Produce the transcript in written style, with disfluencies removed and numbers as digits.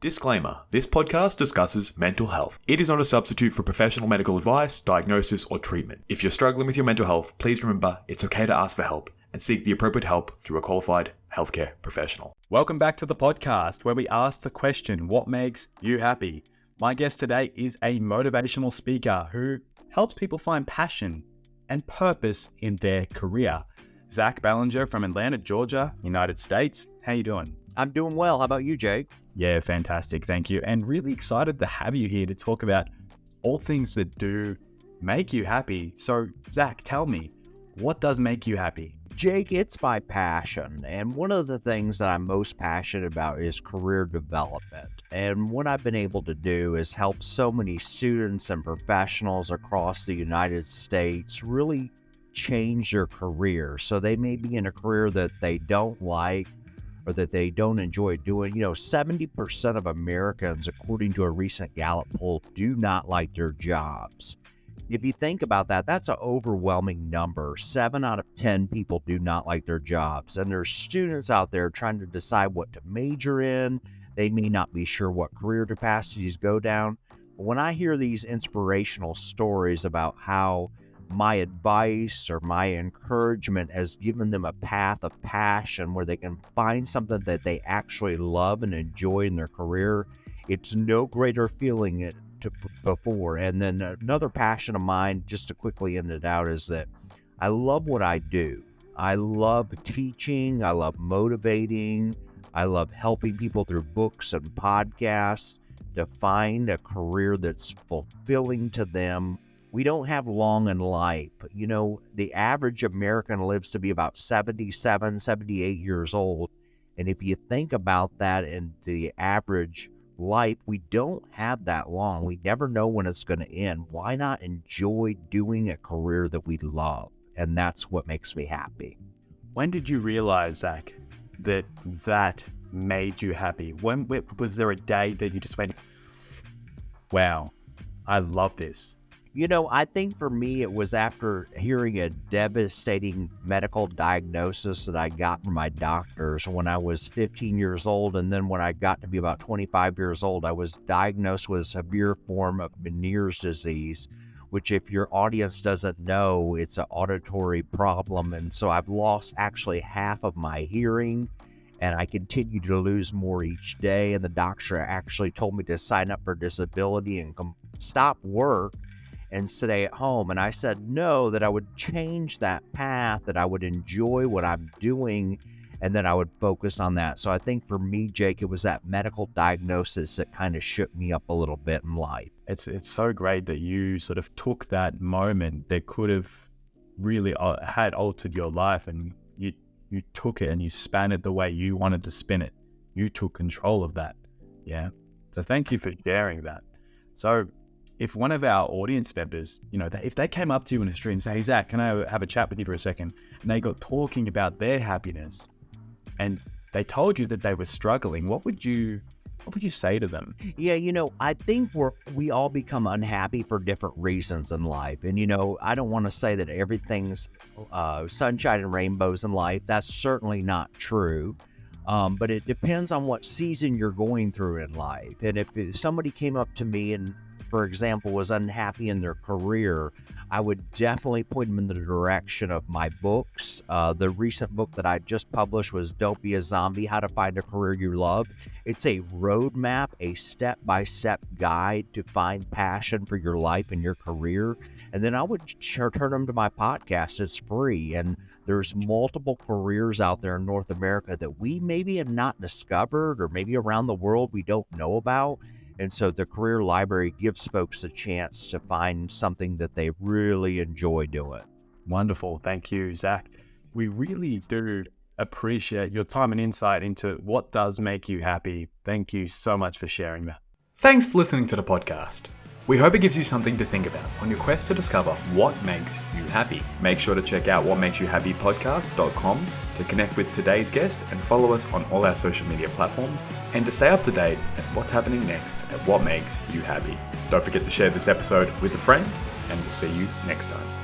Disclaimer, this podcast discusses mental health. It is not a substitute for professional medical advice, diagnosis, or treatment. If you're struggling with your mental health, please remember it's okay to ask for help and seek the appropriate help through a qualified healthcare professional. Welcome back to the podcast where we ask the question, what makes you happy? My guest today is a motivational speaker who helps people find passion and purpose in their career. Zack Ballinger from Atlanta, Georgia, United States. How you doing? I'm doing well. How about you, Jake? Yeah, fantastic. Thank you. And really excited to have you here to talk about all things that do make you happy. So, Zack, tell me, what does make you happy? Jake, it's my passion. And one of the things that I'm most passionate about is career development. And what I've been able to do is help so many students and professionals across the United States really change their career. So they may be in a career that they don't like, or that they don't enjoy doing. 70% of Americans, according to a recent Gallup poll, do not like their jobs. If you think about that, that's an overwhelming number. 7 out of 10 people do not like their jobs. And there's students out there trying to decide what to major in. They may not be sure what career capacities go down. But when I hear these inspirational stories about how my advice or my encouragement has given them a path of passion where they can find something that they actually love and enjoy in their career, it's no greater feeling before. And then another passion of mine, just to quickly end it out, is that I love what I do. I love teaching. I love motivating. I love helping people through books and podcasts to find a career that's fulfilling to them. We don't have long in life. The average American lives to be about 77, 78 years old. And if you think about that in the average life, we don't have that long. We never know when it's going to end. Why not enjoy doing a career that we love? And that's what makes me happy. When did you realize, Zack, that made you happy? When was there a day that you just went, wow, I love this? I think for me, it was after hearing a devastating medical diagnosis that I got from my doctors when I was 15 years old. And then when I got to be about 25 years old, I was diagnosed with a severe form of Meniere's disease, which, if your audience doesn't know, it's an auditory problem. And so I've lost actually half of my hearing, and I continue to lose more each day. And the doctor actually told me to sign up for disability and stop work and stay at home. And I said no, that I would change that path, that I would enjoy what I'm doing, and that I would focus on that. So I think for me, Jake, it was that medical diagnosis that kind of shook me up a little bit in life. It's so great that you sort of took that moment that could have really had altered your life, and you took it and you span it the way you wanted to spin it. You took control of that. Yeah. So thank you for sharing that. So if one of our audience members, if they came up to you in the street and say, hey, Zack, can I have a chat with you for a second? And they got talking about their happiness and they told you that they were struggling, what would you say to them? Yeah, I think we all become unhappy for different reasons in life. And, I don't want to say that everything's sunshine and rainbows in life. That's certainly not true. But it depends on what season you're going through in life. And if somebody came up to me and, for example, was unhappy in their career, I would definitely point them in the direction of my books. The recent book that I just published was Don't Be a Zombie, How to Find a Career You Love. It's a roadmap, a step-by-step guide to find passion for your life and your career. And then I would turn them to my podcast. It's free. And there's multiple careers out there in North America that we maybe have not discovered, or maybe around the world we don't know about. And so the Career Library gives folks a chance to find something that they really enjoy doing. Wonderful. Thank you, Zack. We really do appreciate your time and insight into what does make you happy. Thank you so much for sharing that. Thanks for listening to the podcast. We hope it gives you something to think about on your quest to discover what makes you happy. Make sure to check out whatmakesyyouhappypodcast.com to connect with today's guest and follow us on all our social media platforms, and to stay up to date at what's happening next at What Makes You Happy. Don't forget to share this episode with a friend, and we'll see you next time.